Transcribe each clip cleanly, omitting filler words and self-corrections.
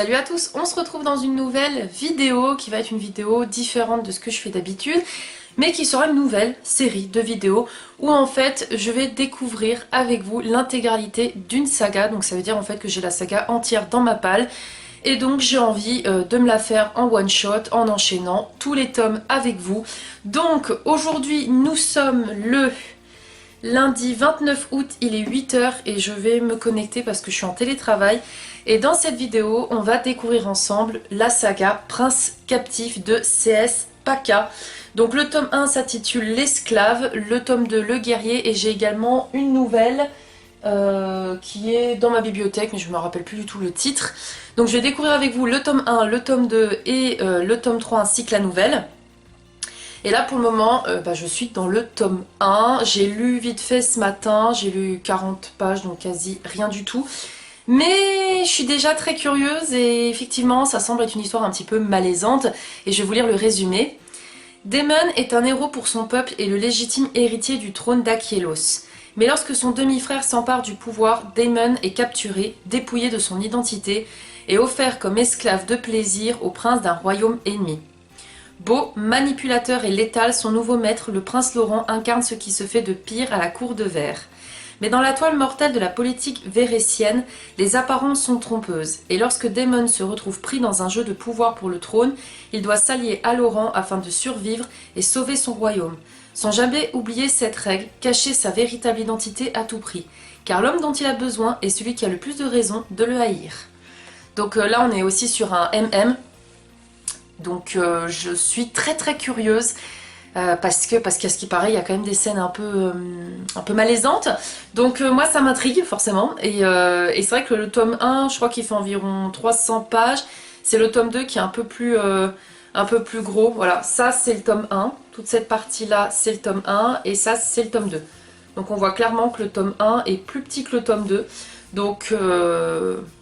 Salut à tous, on se retrouve dans une nouvelle vidéo qui va être une vidéo différente de ce que je fais d'habitude, mais qui sera une nouvelle série de vidéos où en fait je vais découvrir avec vous l'intégralité d'une saga. Donc ça veut dire en fait que j'ai la saga entière dans ma palle et donc j'ai envie de me la faire en one shot, en enchaînant tous les tomes avec vous. Donc aujourd'hui nous sommes le lundi 29 août, il est 8h et je vais me connecter parce que je suis en télétravail. Et dans cette vidéo, on va découvrir ensemble la saga Prince captif de C.S. Paca. Donc le tome 1 s'intitule L'esclave, le tome 2 Le guerrier, et j'ai également une nouvelle qui est dans ma bibliothèque, mais je ne me rappelle plus du tout le titre. Donc je vais découvrir avec vous le tome 1, le tome 2 et le tome 3 ainsi que la nouvelle. Et là pour le moment, je suis dans le tome 1, j'ai lu vite fait ce matin, j'ai lu 40 pages, donc quasi rien du tout. Mais je suis déjà très curieuse et effectivement ça semble être une histoire un petit peu malaisante et je vais vous lire le résumé. Daemon est un héros pour son peuple et le légitime héritier du trône d'Achelos. Mais lorsque son demi-frère s'empare du pouvoir, Daemon est capturé, dépouillé de son identité et offert comme esclave de plaisir au prince d'un royaume ennemi. Beau, manipulateur et létal, son nouveau maître, le prince Laurent, incarne ce qui se fait de pire à la cour de Verre. Mais dans la toile mortelle de la politique vérétienne, les apparences sont trompeuses, et lorsque Daemon se retrouve pris dans un jeu de pouvoir pour le trône, il doit s'allier à Laurent afin de survivre et sauver son royaume, sans jamais oublier cette règle, cacher sa véritable identité à tout prix, car l'homme dont il a besoin est celui qui a le plus de raisons de le haïr. Donc là on est aussi sur un MM, donc je suis très curieuse. Parce qu'à ce qui paraît, il y a quand même des scènes un peu malaisantes. Donc moi, ça m'intrigue forcément. Et c'est vrai que le tome 1, je crois qu'il fait environ 300 pages. C'est le tome 2 qui est un peu plus gros. Voilà, ça c'est le tome 1. Toute cette partie-là, c'est le tome 1. Et ça, c'est le tome 2. Donc on voit clairement que le tome 1 est plus petit que le tome 2. Donc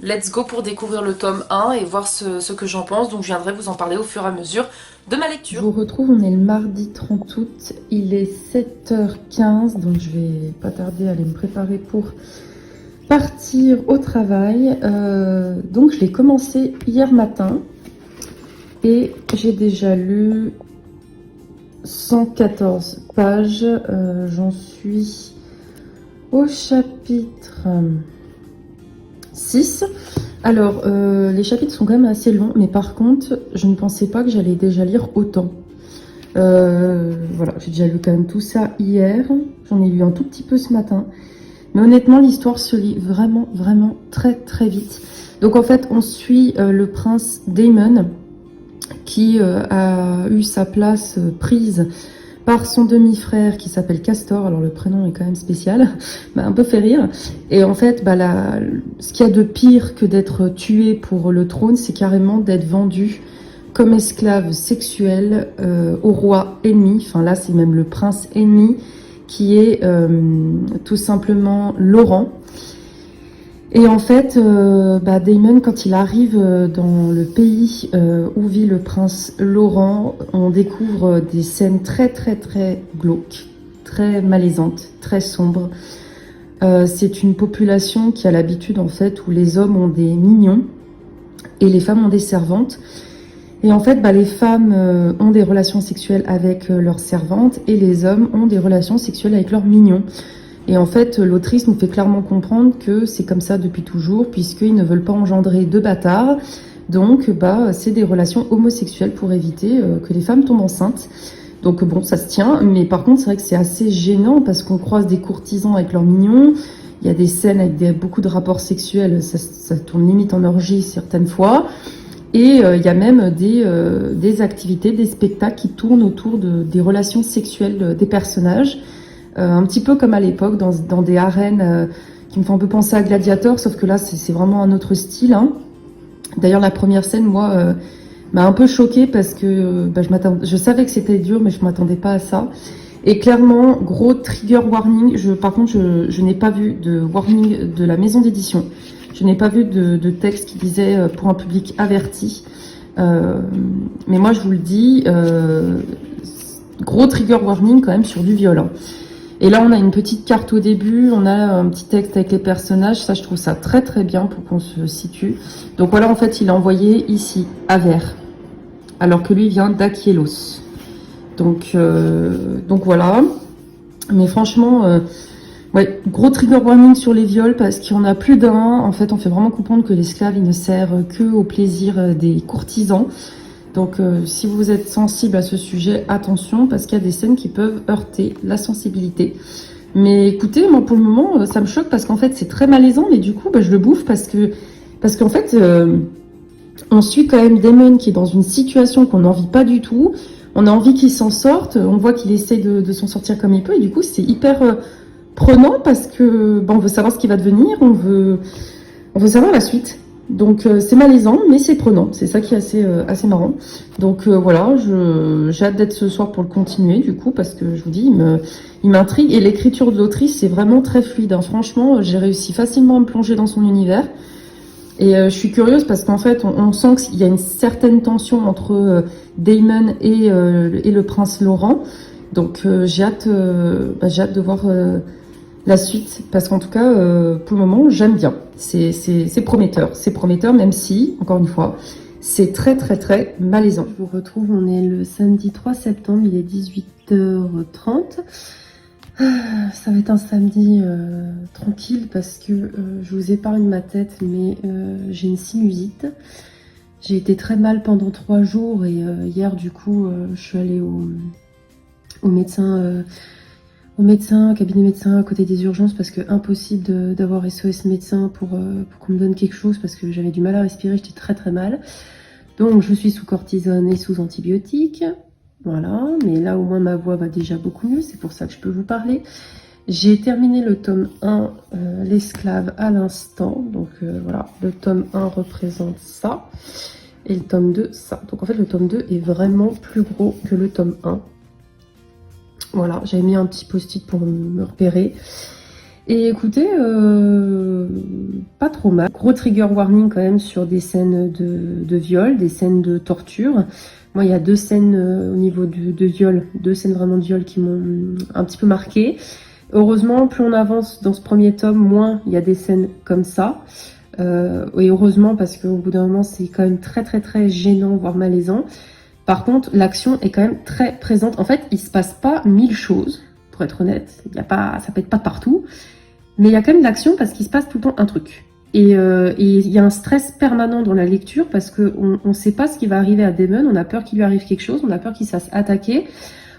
let's go pour découvrir le tome 1 et voir ce que j'en pense. Donc je viendrai vous en parler au fur et à mesure de ma lecture. Je vous retrouve, on est le mardi 30 août, il est 7h15, donc je vais pas tarder à aller me préparer pour partir au travail. Donc je l'ai commencé hier matin et j'ai déjà lu 114 pages. J'en suis au chapitre 6. Alors, les chapitres sont quand même assez longs, mais par contre, je ne pensais pas que j'allais déjà lire autant. Voilà, j'ai déjà lu quand même tout ça hier. J'en ai lu un tout petit peu ce matin. Mais honnêtement, l'histoire se lit vraiment très vite. Donc en fait, on suit le prince Daemon qui a eu sa place prise par son demi-frère qui s'appelle Castor. Alors le prénom est quand même spécial, m'a un peu fait rire. Et en fait, ce qu'il y a de pire que d'être tué pour le trône, c'est carrément d'être vendu comme esclave sexuel au roi ennemi. Enfin là, c'est même le prince ennemi qui est tout simplement Laurent. Et en fait, Daemon, quand il arrive dans le pays où vit le prince Laurent, on découvre des scènes très glauques, très malaisantes, très sombres. C'est une population qui a l'habitude en fait où les hommes ont des mignons et les femmes ont des servantes. Et en fait, les femmes ont des relations sexuelles avec leurs servantes et les hommes ont des relations sexuelles avec leurs mignons. Et en fait, l'autrice nous fait clairement comprendre que c'est comme ça depuis toujours, puisqu'ils ne veulent pas engendrer de bâtards. Donc, c'est des relations homosexuelles pour éviter que les femmes tombent enceintes. Donc bon, ça se tient. Mais par contre, c'est vrai que c'est assez gênant parce qu'on croise des courtisans avec leurs mignons. Il y a des scènes avec beaucoup de rapports sexuels. Ça tourne limite en orgie certaines fois. Et il y a même des activités, des spectacles qui tournent autour des relations sexuelles des personnages. Un petit peu comme à l'époque dans des arènes qui me font un peu penser à Gladiator, sauf que là c'est vraiment un autre style. Hein. D'ailleurs la première scène, moi, m'a un peu choquée parce que je savais que c'était dur, mais je m'attendais pas à ça. Et clairement, gros trigger warning. Par contre, je n'ai pas vu de warning de la maison d'édition. Je n'ai pas vu de texte qui disait pour un public averti. Mais moi, je vous le dis, gros trigger warning quand même sur du viol. Hein. Et là, on a une petite carte au début, on a un petit texte avec les personnages. Ça, je trouve ça très très bien pour qu'on se situe. Donc voilà, en fait, il a envoyé ici, Aver, alors que lui vient d'Akielos. Donc voilà. Mais franchement, ouais, gros trigger warning sur les viols parce qu'il y en a plus d'un. En fait, on fait vraiment comprendre que l'esclave, il ne sert que au plaisir des courtisans. Donc si vous êtes sensible à ce sujet, attention, parce qu'il y a des scènes qui peuvent heurter la sensibilité. Mais écoutez, moi pour le moment, ça me choque parce qu'en fait c'est très malaisant, mais du coup je le bouffe parce qu'en fait on suit quand même Daemon qui est dans une situation qu'on n'envie pas du tout. On a envie qu'il s'en sorte, on voit qu'il essaie de s'en sortir comme il peut, et du coup c'est hyper prenant parce que on veut savoir ce qui va devenir, on veut savoir la suite. Donc c'est malaisant, mais c'est prenant. C'est ça qui est assez marrant. Donc voilà, j'ai hâte d'être ce soir pour le continuer du coup, parce que je vous dis, il m'intrigue. Et l'écriture de l'autrice, c'est vraiment très fluide. Hein. Franchement, j'ai réussi facilement à me plonger dans son univers. Et je suis curieuse parce qu'en fait, on sent qu'il y a une certaine tension entre Daemon et le prince Laurent. Donc j'ai hâte de voir la suite, parce qu'en tout cas, pour le moment, j'aime bien. C'est prometteur. C'est prometteur, même si, encore une fois, c'est très, très, très malaisant. Je vous retrouve, on est le samedi 3 septembre, il est 18h30. Ça va être un samedi tranquille parce que je vous épargne ma tête, mais j'ai une sinusite. J'ai été très mal pendant 3 jours et hier, du coup, je suis allée au médecin... au cabinet médecin à côté des urgences parce que impossible d'avoir SOS médecin pour qu'on me donne quelque chose parce que j'avais du mal à respirer, j'étais très très mal. Donc je suis sous cortisone et sous antibiotiques, voilà, mais là au moins ma voix va déjà beaucoup mieux, c'est pour ça que je peux vous parler. J'ai terminé le tome 1, l'esclave à l'instant, donc voilà, le tome 1 représente ça, et le tome 2 ça. Donc en fait le tome 2 est vraiment plus gros que le tome 1. Voilà, j'avais mis un petit post-it pour me repérer. Et écoutez, pas trop mal. Gros trigger warning quand même sur des scènes de viol, des scènes de torture. Moi, il y a 2 scènes au niveau de viol, 2 scènes vraiment de viol qui m'ont un petit peu marqué. Heureusement, plus on avance dans ce premier tome, moins il y a des scènes comme ça. Et heureusement, parce qu'au bout d'un moment, c'est quand même très très très gênant, voire malaisant. Par contre, l'action est quand même très présente. En fait, il se passe pas 1000 choses, pour être honnête. Ça pète pas partout. Mais il y a quand même de l'action parce qu'il se passe tout le temps un truc. Et il y a un stress permanent dans la lecture parce qu'on ne sait pas ce qui va arriver à Daemon. On a peur qu'il lui arrive quelque chose. On a peur qu'il se fasse attaquer.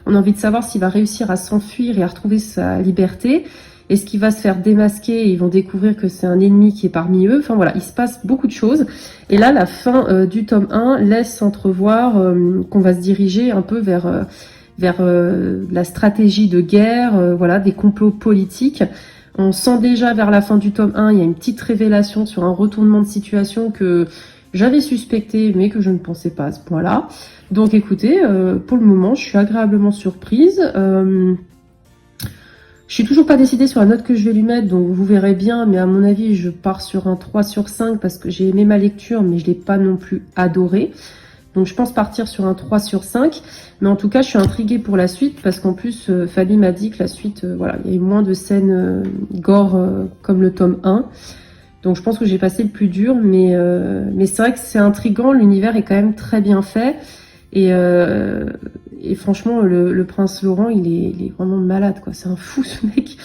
On a envie de savoir s'il va réussir à s'enfuir et à retrouver sa liberté. Est-ce qu'il va se faire démasquer et ils vont découvrir que c'est un ennemi qui est parmi eux. Enfin voilà, il se passe beaucoup de choses. Et là, la fin du tome 1 laisse entrevoir qu'on va se diriger un peu vers la stratégie de guerre, voilà, des complots politiques. On sent déjà vers la fin du tome 1, il y a une petite révélation sur un retournement de situation que j'avais suspecté, mais que je ne pensais pas à ce point-là. Donc écoutez, pour le moment, je suis agréablement surprise. Je suis toujours pas décidée sur la note que je vais lui mettre, donc vous verrez bien, mais à mon avis, je pars sur un 3 sur 5 parce que j'ai aimé ma lecture, mais je l'ai pas non plus adorée. Donc je pense partir sur un 3 sur 5, mais en tout cas, je suis intriguée pour la suite parce qu'en plus, Fanny m'a dit que la suite, voilà, il y a eu moins de scènes gore comme le tome 1. Donc je pense que j'ai passé le plus dur, mais c'est vrai que c'est intriguant, l'univers est quand même très bien fait. Et franchement, le prince Laurent, il est vraiment malade, quoi. C'est un fou, ce mec.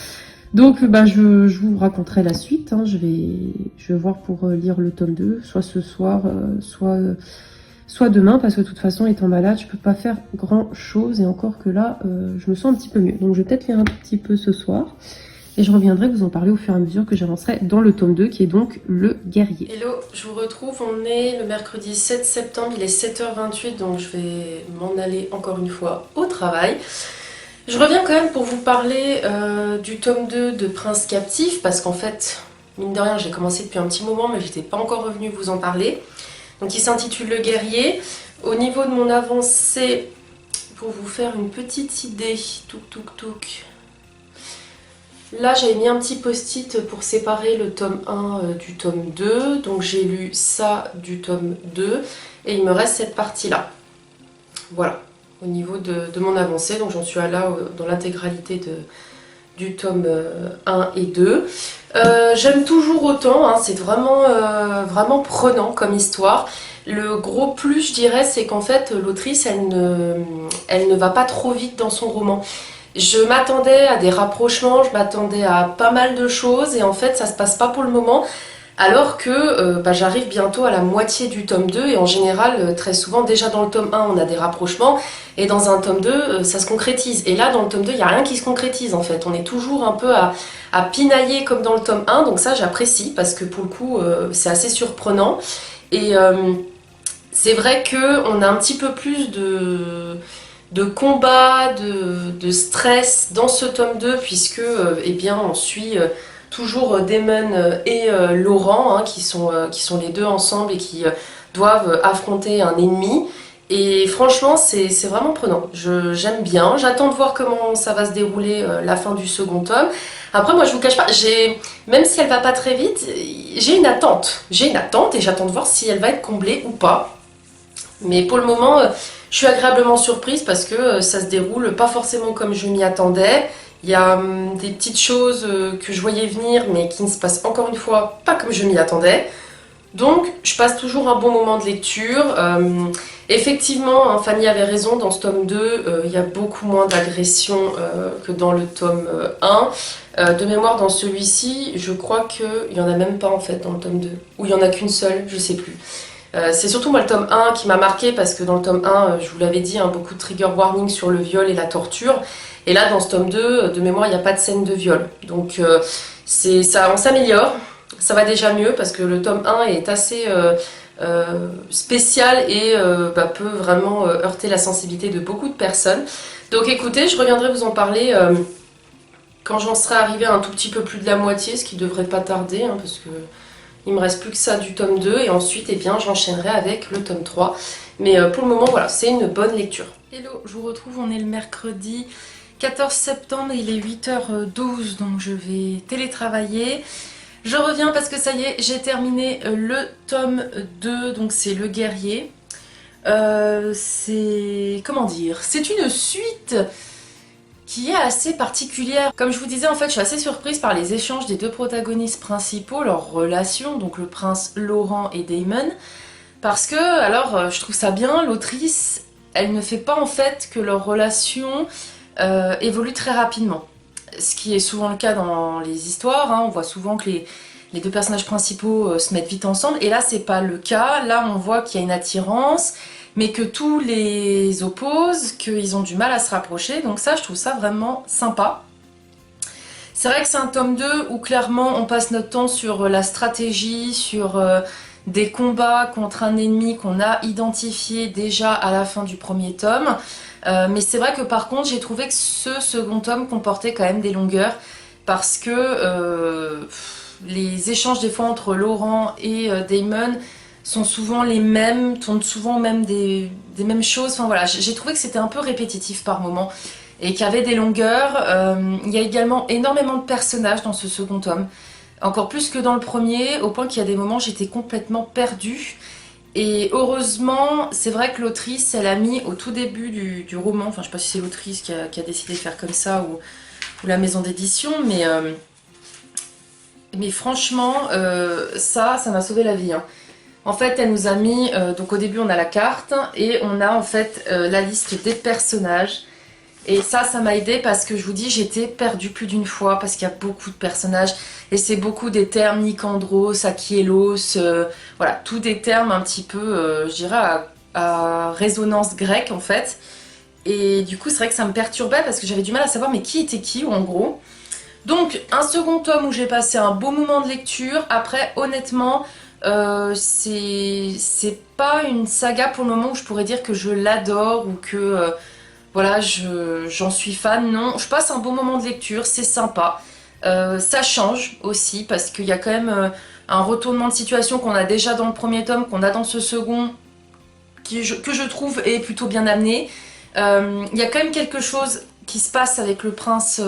Donc, je vous raconterai la suite. Hein. Je vais voir pour lire le tome 2, soit ce soir, soit demain, parce que de toute façon, étant malade, je peux pas faire grand-chose. Et encore que là, je me sens un petit peu mieux. Donc, je vais peut-être lire un petit peu ce soir. Et je reviendrai vous en parler au fur et à mesure que j'avancerai dans le tome 2, qui est donc le guerrier. Hello, je vous retrouve, on est le mercredi 7 septembre, il est 7h28, donc je vais m'en aller encore une fois au travail. Je reviens quand même pour vous parler du tome 2 de Prince Captif, parce qu'en fait, mine de rien, j'ai commencé depuis un petit moment, mais j'étais pas encore revenue vous en parler. Donc il s'intitule Le Guerrier. Au niveau de mon avancée, pour vous faire une petite idée, touk. Là, j'avais mis un petit post-it pour séparer le tome 1 du tome 2. Donc j'ai lu ça du tome 2 et il me reste cette partie-là. Voilà, au niveau de mon avancée. Donc j'en suis là dans l'intégralité du tome 1 et 2. J'aime toujours autant, hein, c'est vraiment, vraiment prenant comme histoire. Le gros plus, je dirais, c'est qu'en fait, l'autrice, elle ne va pas trop vite dans son roman. Je m'attendais à des rapprochements, je m'attendais à pas mal de choses, et en fait, ça se passe pas pour le moment. Alors que j'arrive bientôt à la moitié du tome 2 et en général, très souvent, déjà dans le tome 1, on a des rapprochements et dans un tome 2, ça se concrétise. Et là, dans le tome 2, il n'y a rien qui se concrétise en fait. On est toujours un peu à pinailler comme dans le tome 1, donc ça j'apprécie parce que pour le coup, c'est assez surprenant. Et c'est vrai qu'on a un petit peu plus de combat, de stress dans ce tome 2 puisque eh bien, on suit toujours Damon et Laurent hein, qui sont les deux ensemble et qui doivent affronter un ennemi. Et franchement, c'est vraiment prenant. J'aime bien. J'attends de voir comment ça va se dérouler la fin du second tome. Après, moi, je vous cache pas, même si elle va pas très vite, j'ai une attente. J'ai une attente et j'attends de voir si elle va être comblée ou pas. Mais pour le moment, je suis agréablement surprise parce que ça se déroule pas forcément comme je m'y attendais. Il y a des petites choses que je voyais venir mais qui ne se passent encore une fois pas comme je m'y attendais. Donc je passe toujours un bon moment de lecture. Effectivement, hein, Fanny avait raison, dans ce tome 2, il y a beaucoup moins d'agressions que dans le tome 1. De mémoire, dans celui-ci, je crois qu'il n'y en a même pas en fait dans le tome 2. Ou il n'y en a qu'une seule, je sais plus. C'est surtout moi le tome 1 qui m'a marqué parce que dans le tome 1, je vous l'avais dit, hein, beaucoup de trigger warning sur le viol et la torture. Et là, dans ce tome 2, de mémoire, il n'y a pas de scène de viol. Donc ça, on s'améliore, ça va déjà mieux parce que le tome 1 est assez spécial et peut vraiment heurter la sensibilité de beaucoup de personnes. Donc écoutez, je reviendrai vous en parler quand j'en serai arrivée à un tout petit peu plus de la moitié, ce qui devrait pas tarder, hein, parce que il me reste plus que ça du tome 2 et ensuite eh bien, j'enchaînerai avec le tome 3. Mais pour le moment, voilà, c'est une bonne lecture. Hello, je vous retrouve, on est le mercredi 14 septembre, il est 8h12, donc je vais télétravailler. Je reviens parce que ça y est, j'ai terminé le tome 2, donc c'est Le Guerrier. C'est... comment dire? C'est une suite qui est assez particulière. Comme je vous disais, en fait, je suis assez surprise par les échanges des deux protagonistes principaux, leur relation, donc le prince Laurent et Damon. Parce que, alors, je trouve ça bien, l'autrice, elle ne fait pas en fait que leur relation évolue très rapidement. Ce qui est souvent le cas dans les histoires, hein. On voit souvent que les deux personnages principaux se mettent vite ensemble, et là c'est pas le cas. Là on voit qu'il y a une attirance, mais que tous les opposent, qu'ils ont du mal à se rapprocher, donc ça je trouve ça vraiment sympa. C'est vrai que c'est un tome 2 où clairement on passe notre temps sur la stratégie, sur des combats contre un ennemi qu'on a identifié déjà à la fin du premier tome. Mais c'est vrai que par contre j'ai trouvé que ce second tome comportait quand même des longueurs parce que les échanges des fois entre Laurent et Damon sont souvent les mêmes, tournent souvent même des mêmes choses. Enfin voilà, j'ai trouvé que c'était un peu répétitif par moments et qu'il y avait des longueurs. Il y a également énormément de personnages dans ce second tome, encore plus que dans le premier, au point qu'il y a des moments où j'étais complètement perdue. Et heureusement, c'est vrai que l'autrice, elle a mis au tout début du roman, enfin je sais pas si c'est l'autrice qui a décidé de faire comme ça ou la maison d'édition, mais franchement, ça m'a sauvé la vie, hein. En fait, elle nous a mis, donc au début on a la carte et on a en fait la liste des personnages. Et ça m'a aidé parce que je vous dis, j'étais perdue plus d'une fois parce qu'il y a beaucoup de personnages et c'est beaucoup des termes Nicandros, Akielos, voilà, tous des termes un petit peu, je dirais, à résonance grecque en fait. Et du coup, c'est vrai que ça me perturbait parce que j'avais du mal à savoir mais qui était qui en gros. Donc, un second tome où j'ai passé un beau moment de lecture. Après, honnêtement, c'est pas une saga pour le moment où je pourrais dire que je l'adore ou que... voilà, j'en suis fan, non. Je passe un bon moment de lecture, c'est sympa. Ça change aussi parce qu'il y a quand même un retournement de situation qu'on a déjà dans le premier tome, qu'on a dans ce second, que je trouve est plutôt bien amené. Il y a quand même quelque chose qui se passe avec le prince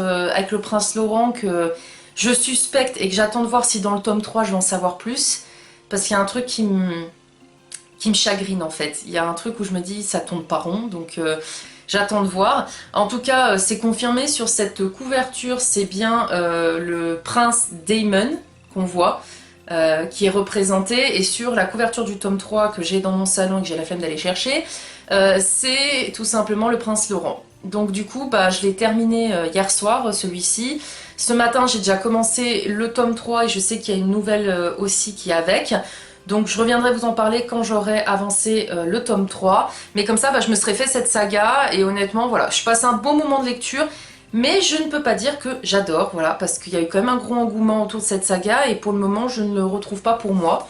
Laurent que je suspecte et que j'attends de voir si dans le tome 3 je vais en savoir plus. Parce qu'il y a un truc qui me chagrine en fait. Il y a un truc où je me dis ça tourne pas rond, donc... j'attends de voir. En tout cas, c'est confirmé sur cette couverture, c'est bien le prince Daemon qu'on voit. Qui est représenté, et sur la couverture du tome 3 que j'ai dans mon salon et que j'ai la flemme d'aller chercher, c'est tout simplement le prince Laurent. Donc du coup, je l'ai terminé hier soir, celui-ci. Ce matin, j'ai déjà commencé le tome 3 et je sais qu'il y a une nouvelle aussi qui est avec. Donc je reviendrai vous en parler quand j'aurai avancé le tome 3. Mais comme ça, je me serais fait cette saga et honnêtement, voilà, je passe un bon moment de lecture. Mais je ne peux pas dire que j'adore, voilà, parce qu'il y a eu quand même un gros engouement autour de cette saga et pour le moment, je ne le retrouve pas pour moi.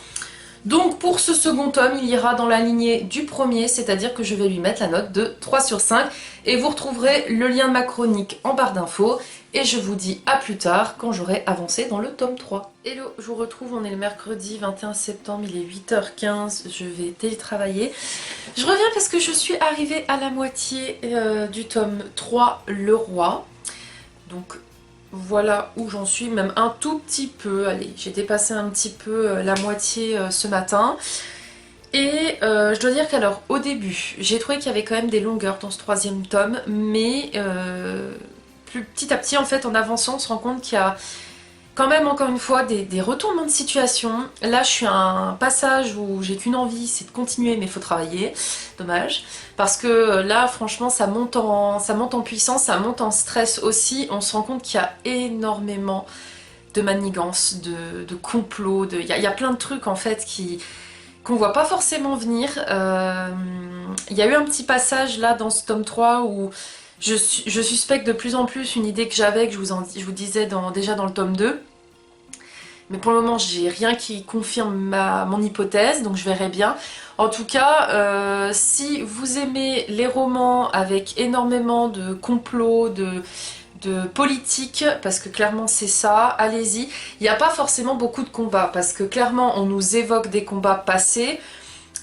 Donc pour ce second tome, il ira dans la lignée du premier, c'est-à-dire que je vais lui mettre la note de 3 sur 5 et vous retrouverez le lien de ma chronique en barre d'infos et je vous dis à plus tard quand j'aurai avancé dans le tome 3. Hello, je vous retrouve, on est le mercredi 21 septembre, il est 8h15, je vais télétravailler. Je reviens parce que je suis arrivée à la moitié du tome 3, Le Roi. Donc voilà où j'en suis, même un tout petit peu. Allez, j'ai dépassé un petit peu la moitié ce matin. Et je dois dire qu'alors, au début, j'ai trouvé qu'il y avait quand même des longueurs dans ce troisième tome, mais plus petit à petit, en fait, en avançant, on se rend compte qu'il y a quand même, encore une fois, des retournements de situation. Là, je suis à un passage où j'ai qu'une envie, c'est de continuer, mais il faut travailler. Dommage. Parce que là, franchement, ça monte en puissance, ça monte en stress aussi. On se rend compte qu'il y a énormément de manigances, de complots. Il y a plein de trucs, en fait, qu'on voit pas forcément venir. Il y a eu un petit passage, là, dans ce tome 3, où je suspecte de plus en plus une idée que j'avais, que je vous disais déjà dans le tome 2. Mais pour le moment, j'ai rien qui confirme mon hypothèse, donc je verrai bien. En tout cas, si vous aimez les romans avec énormément de complots, de politique, parce que clairement c'est ça, allez-y. Il n'y a pas forcément beaucoup de combats, parce que clairement on nous évoque des combats passés.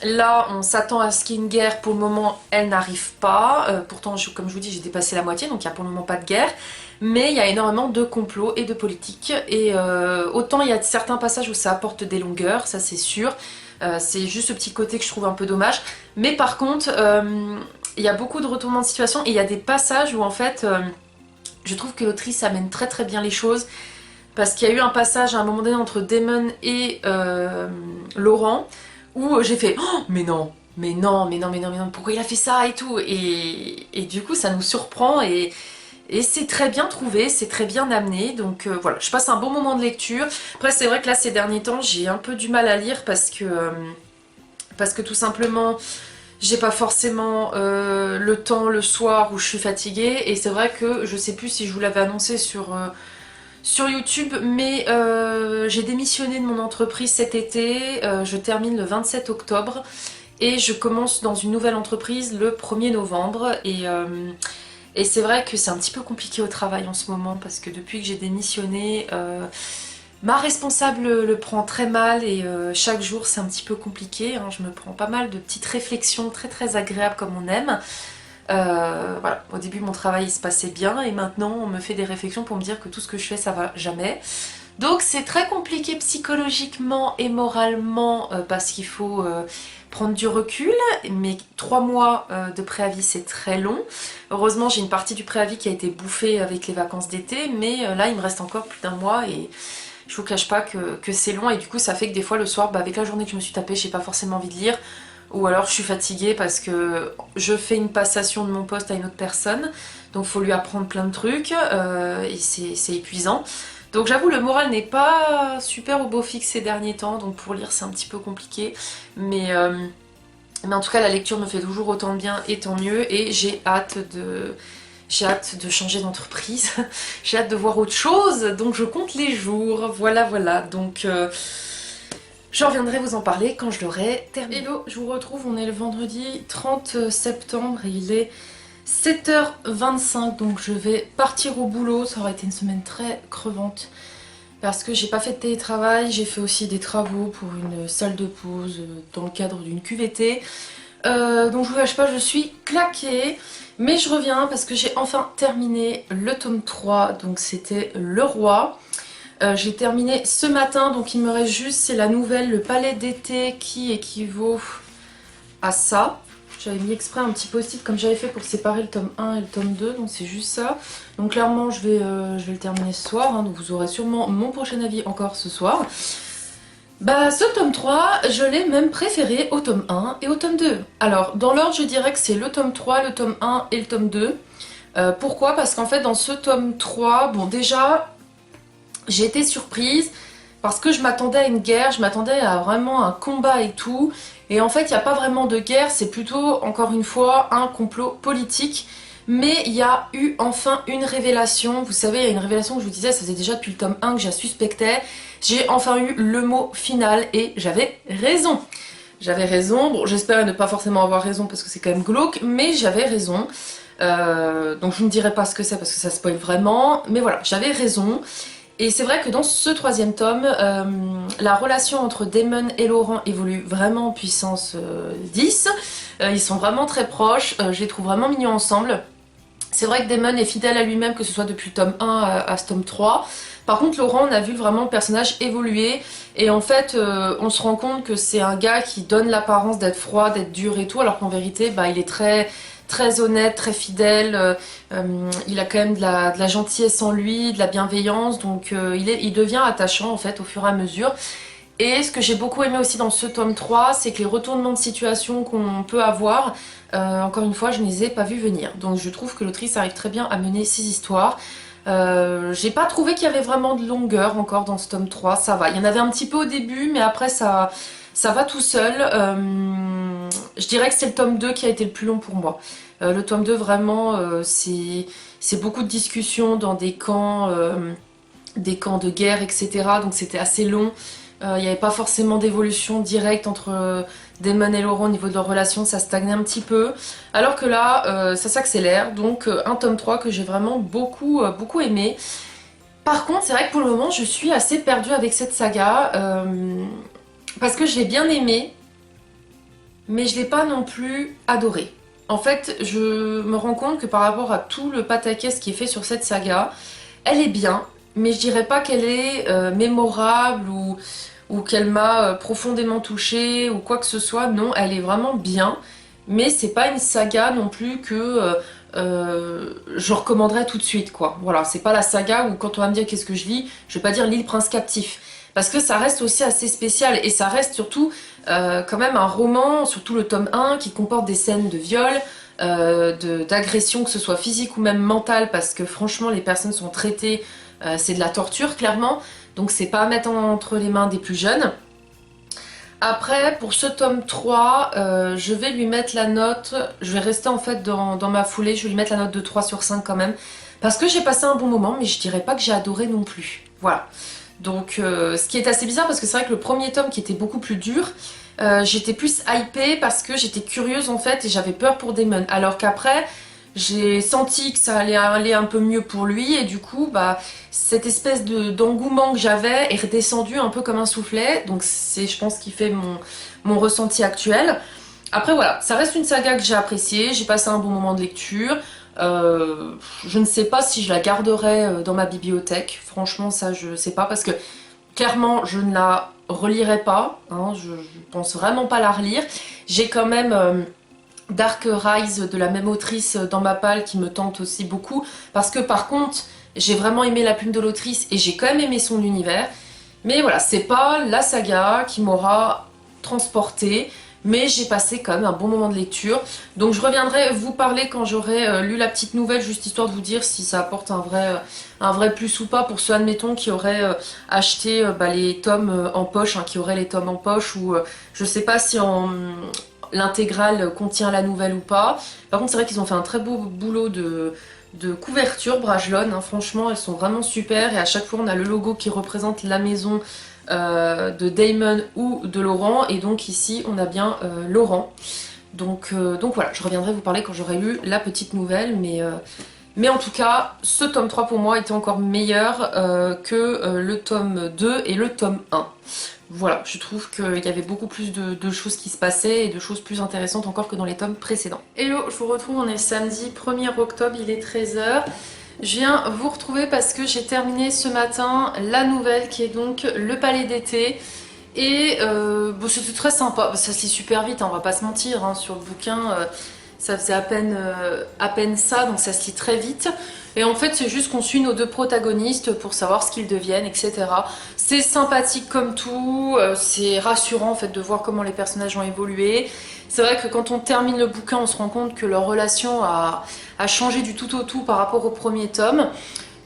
Là, on s'attend à ce qu'il y ait une guerre. Pour le moment, elle n'arrive pas. Pourtant, comme je vous dis, j'ai dépassé la moitié, donc il n'y a pour le moment pas de guerre. Mais il y a énormément de complots et de politique. Et autant il y a certains passages où ça apporte des longueurs, ça c'est sûr. C'est juste ce petit côté que je trouve un peu dommage. Mais par contre, il y a beaucoup de retournements de situation. Et il y a des passages où en fait, je trouve que l'autrice amène très très bien les choses. Parce qu'il y a eu un passage à un moment donné entre Daemon et Laurent, où j'ai fait oh, mais non, pourquoi il a fait ça et tout, et du coup ça nous surprend et c'est très bien trouvé, c'est très bien amené, donc voilà, je passe un bon moment de lecture. Après c'est vrai que là ces derniers temps j'ai un peu du mal à lire parce que tout simplement j'ai pas forcément le temps le soir où je suis fatiguée, et c'est vrai que je sais plus si je vous l'avais annoncé sur YouTube, mais j'ai démissionné de mon entreprise cet été, je termine le 27 octobre et je commence dans une nouvelle entreprise le 1er novembre et c'est vrai que c'est un petit peu compliqué au travail en ce moment parce que depuis que j'ai démissionné, ma responsable le prend très mal et chaque jour c'est un petit peu compliqué, hein. Je me prends pas mal de petites réflexions très très agréables comme on aime. Voilà, au début mon travail il se passait bien et maintenant on me fait des réflexions pour me dire que tout ce que je fais ça va jamais. Donc c'est très compliqué psychologiquement et moralement parce qu'il faut prendre du recul, mais 3 mois de préavis c'est très long. Heureusement j'ai une partie du préavis qui a été bouffée avec les vacances d'été, mais là il me reste encore plus d'un mois et je vous cache pas que c'est long et du coup ça fait que des fois le soir, avec la journée que je me suis tapée, j'ai pas forcément envie de lire. Ou alors je suis fatiguée parce que je fais une passation de mon poste à une autre personne, donc il faut lui apprendre plein de trucs et c'est épuisant. Donc j'avoue le moral n'est pas super au beau fixe ces derniers temps, donc pour lire c'est un petit peu compliqué. Mais en tout cas la lecture me fait toujours autant de bien et tant mieux, et j'ai hâte de changer d'entreprise, j'ai hâte de voir autre chose, donc je compte les jours, voilà, donc... Je reviendrai vous en parler quand je l'aurai terminé. Hello, je vous retrouve, on est le vendredi 30 septembre et il est 7h25, donc je vais partir au boulot. Ça aurait été une semaine très crevante parce que j'ai pas fait de télétravail, j'ai fait aussi des travaux pour une salle de pause dans le cadre d'une QVT. Donc je vous cache pas, je suis claquée, mais je reviens parce que j'ai enfin terminé le tome 3, donc c'était Le Roi. J'ai terminé ce matin, donc il me reste juste, c'est la nouvelle, le palais d'été qui équivaut à ça. J'avais mis exprès un petit post-it comme j'avais fait pour séparer le tome 1 et le tome 2, donc c'est juste ça. Donc clairement je vais le terminer ce soir, hein, donc vous aurez sûrement mon prochain avis encore ce soir. Bah ce tome 3, je l'ai même préféré au tome 1 et au tome 2. Alors dans l'ordre je dirais que c'est le tome 3, le tome 1 et le tome 2. Pourquoi? Parce qu'en fait dans ce tome 3, bon déjà j'ai été surprise parce que je m'attendais à une guerre, je m'attendais à vraiment un combat et tout. Et en fait, il n'y a pas vraiment de guerre, c'est plutôt, encore une fois, un complot politique. Mais il y a eu enfin une révélation. Vous savez, il y a une révélation que je vous disais, ça faisait déjà depuis le tome 1 que je la suspectais. J'ai enfin eu le mot final et j'avais raison. J'avais raison, bon j'espérais ne pas forcément avoir raison parce que c'est quand même glauque, mais j'avais raison. Donc je ne dirai pas ce que c'est parce que ça spoil vraiment, mais voilà, j'avais raison. Et c'est vrai que dans ce troisième tome, la relation entre Damon et Laurent évolue vraiment en puissance 10. Ils sont vraiment très proches, je les trouve vraiment mignons ensemble. C'est vrai que Damon est fidèle à lui-même, que ce soit depuis le tome 1 à ce tome 3. Par contre, Laurent, on a vu vraiment le personnage évoluer. Et en fait, on se rend compte que c'est un gars qui donne l'apparence d'être froid, d'être dur et tout, alors qu'en vérité, bah, il est très honnête, très fidèle, il a quand même de la gentillesse en lui, de la bienveillance, donc il devient attachant en fait au fur et à mesure. Et ce que j'ai beaucoup aimé aussi dans ce tome 3, c'est que les retournements de situation qu'on peut avoir, encore une fois, je ne les ai pas vus venir. Donc je trouve que l'autrice arrive très bien à mener ses histoires. J'ai pas trouvé qu'il y avait vraiment de longueur encore dans ce tome 3, ça va. Il y en avait un petit peu au début, mais après ça va tout seul. Je dirais que c'est le tome 2 qui a été le plus long pour moi. Le tome 2 vraiment c'est beaucoup de discussions dans des camps de guerre, etc. Donc c'était assez long. Il n'y avait pas forcément d'évolution directe entre Damon et Laurent au niveau de leur relation, ça stagnait un petit peu. Alors que là, ça s'accélère. Donc un tome 3 que j'ai vraiment beaucoup aimé. Par contre, c'est vrai que pour le moment, je suis assez perdue avec cette saga. Parce que je l'ai bien aimée, mais je l'ai pas non plus adorée. En fait, je me rends compte que par rapport à tout le pataquès qui est fait sur cette saga, elle est bien, mais je dirais pas qu'elle est mémorable ou qu'elle m'a profondément touchée ou quoi que ce soit. Non, elle est vraiment bien, mais c'est pas une saga non plus que je recommanderais tout de suite, quoi. Voilà, c'est pas la saga où quand on va me dire qu'est-ce que je lis, je vais pas dire L'île Prince Captif. Parce que ça reste aussi assez spécial et ça reste surtout quand même un roman, surtout le tome 1, qui comporte des scènes de viol, d'agression, que ce soit physique ou même mentale, parce que franchement les personnes sont traitées, c'est de la torture clairement, donc c'est pas à mettre entre les mains des plus jeunes. Après, pour ce tome 3, je vais lui mettre la note, je vais rester en fait dans ma foulée, je vais lui mettre la note de 3 sur 5 quand même, parce que j'ai passé un bon moment, mais je dirais pas que j'ai adoré non plus. Voilà. Donc ce qui est assez bizarre parce que c'est vrai que le premier tome qui était beaucoup plus dur, j'étais plus hypée parce que j'étais curieuse en fait et j'avais peur pour Damon. Alors qu'après j'ai senti que ça allait aller un peu mieux pour lui et du coup bah cette espèce d'engouement que j'avais est redescendu un peu comme un soufflet. Donc c'est je pense qui fait mon ressenti actuel. Après voilà, ça reste une saga que j'ai appréciée, j'ai passé un bon moment de lecture. Je ne sais pas si je la garderai dans ma bibliothèque, franchement ça je sais pas parce que clairement je ne la relirai pas, hein, je pense vraiment pas la relire. J'ai quand même Dark Rise de la même autrice dans ma palle qui me tente aussi beaucoup parce que par contre j'ai vraiment aimé la plume de l'autrice et j'ai quand même aimé son univers. Mais voilà, c'est pas la saga qui m'aura transportée. Mais j'ai passé quand même un bon moment de lecture. Donc je reviendrai vous parler quand j'aurai lu la petite nouvelle, juste histoire de vous dire si ça apporte un vrai plus ou pas pour ceux, admettons, qui auraient acheté les tomes en poche, hein, qui auraient les tomes en poche, ou je sais pas si l'intégrale contient la nouvelle ou pas. Par contre c'est vrai qu'ils ont fait un très beau boulot de couverture, Brajlon, hein, franchement elles sont vraiment super et à chaque fois on a le logo qui représente la maison de Damon ou de Laurent et donc ici on a bien Laurent donc voilà, je reviendrai vous parler quand j'aurai lu la petite nouvelle mais en tout cas ce tome 3 pour moi était encore meilleur que le tome 2 et le tome 1. Voilà, je trouve qu'il y avait beaucoup plus de choses qui se passaient et de choses plus intéressantes encore que dans les tomes précédents. Hello, je vous retrouve, on est samedi 1er octobre, il est 13 h. Je viens vous retrouver parce que j'ai terminé ce matin la nouvelle qui est donc Le Palais d'été. Et bon, c'était très sympa, ça se lit super vite, hein, on va pas se mentir, hein, sur le bouquin, ça faisait à peine ça, donc ça se lit très vite. Et en fait, c'est juste qu'on suit nos deux protagonistes pour savoir ce qu'ils deviennent, etc. C'est sympathique comme tout, c'est rassurant en fait de voir comment les personnages ont évolué. C'est vrai que quand on termine le bouquin, on se rend compte que leur relation a changé du tout au tout par rapport au premier tome.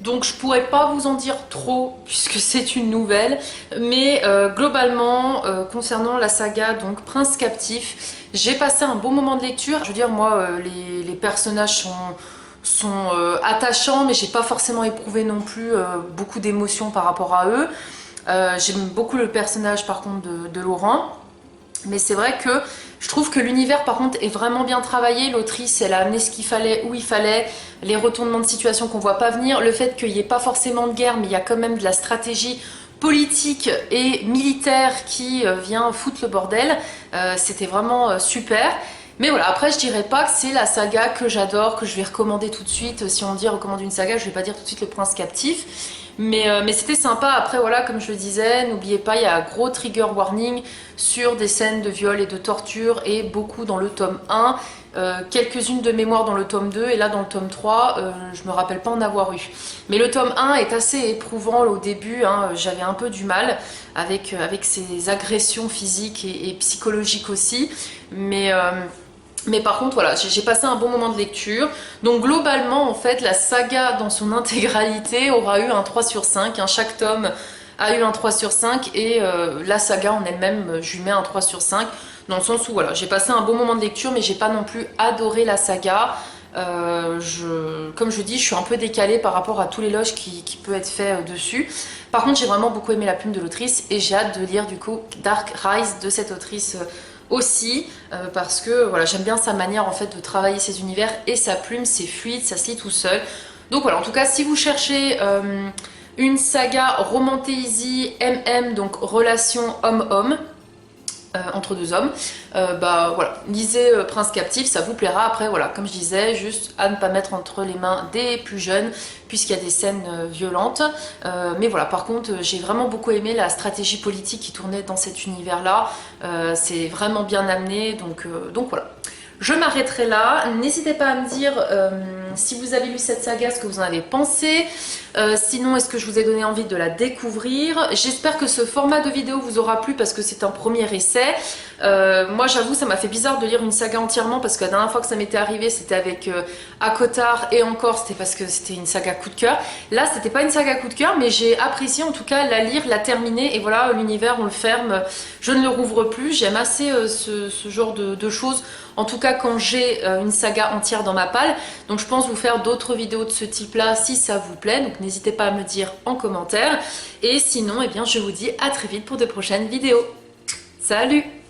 Donc je pourrais pas vous en dire trop puisque c'est une nouvelle, mais globalement concernant la saga donc Prince Captif, j'ai passé un bon moment de lecture. Je veux dire moi les personnages sont attachants, mais j'ai pas forcément éprouvé non plus beaucoup d'émotions par rapport à eux. J'aime beaucoup le personnage par contre de Laurent. Mais c'est vrai que je trouve que l'univers par contre est vraiment bien travaillé. L'autrice elle a amené ce qu'il fallait où il fallait, les retournements de situation qu'on voit pas venir, le fait qu'il n'y ait pas forcément de guerre mais il y a quand même de la stratégie politique et militaire qui vient foutre le bordel. C'était vraiment super. Mais voilà, après je dirais pas que c'est la saga que j'adore, que je vais recommander tout de suite. Si on dit recommande une saga, je vais pas dire tout de suite Le Prince Captif. Mais c'était sympa. Après voilà, comme je le disais, n'oubliez pas, il y a un gros trigger warning sur des scènes de viol et de torture et beaucoup dans le tome 1. Quelques-unes de mémoire dans le tome 2 et là dans le tome 3 je me rappelle pas en avoir eu, mais le tome 1 est assez éprouvant au début, hein. J'avais un peu du mal avec ces agressions physiques et psychologiques aussi, mais par contre voilà, j'ai passé un bon moment de lecture. Donc globalement en fait la saga dans son intégralité aura eu un 3 sur 5, hein. Chaque tome a eu un 3 sur 5 et la saga en elle-même je lui mets un 3 sur 5 dans le sens où voilà, j'ai passé un bon moment de lecture mais j'ai pas non plus adoré la saga. Comme je dis, je suis un peu décalée par rapport à tout l'éloge qui peut être fait dessus. Par contre j'ai vraiment beaucoup aimé la plume de l'autrice et j'ai hâte de lire du coup Dark Rise de cette autrice aussi, parce que voilà, j'aime bien sa manière en fait de travailler ses univers et sa plume, c'est fluide, ça se lit tout seul. Donc voilà, en tout cas si vous cherchez une saga romantasy MM, donc relation homme-homme, entre deux hommes, bah voilà, lisez Prince Captif, ça vous plaira. Après voilà, comme je disais, juste à ne pas mettre entre les mains des plus jeunes puisqu'il y a des scènes violentes, mais voilà, par contre j'ai vraiment beaucoup aimé la stratégie politique qui tournait dans cet univers là, c'est vraiment bien amené, donc voilà. Je m'arrêterai là. N'hésitez pas à me dire si vous avez lu cette saga, ce que vous en avez pensé. Sinon, est-ce que je vous ai donné envie de la découvrir? J'espère que ce format de vidéo vous aura plu parce que c'est un premier essai. Moi, j'avoue, ça m'a fait bizarre de lire une saga entièrement parce que la dernière fois que ça m'était arrivé, c'était avec Akotar et encore, c'était parce que c'était une saga coup de cœur. Là, c'était pas une saga coup de cœur, mais j'ai apprécié en tout cas la lire, la terminer. Et voilà, l'univers, on le ferme, je ne le rouvre plus. J'aime assez ce genre de choses. En tout cas quand j'ai une saga entière dans ma palle. Donc je pense vous faire d'autres vidéos de ce type là si ça vous plaît. Donc n'hésitez pas à me dire en commentaire. Et sinon, eh bien, je vous dis à très vite pour de prochaines vidéos. Salut!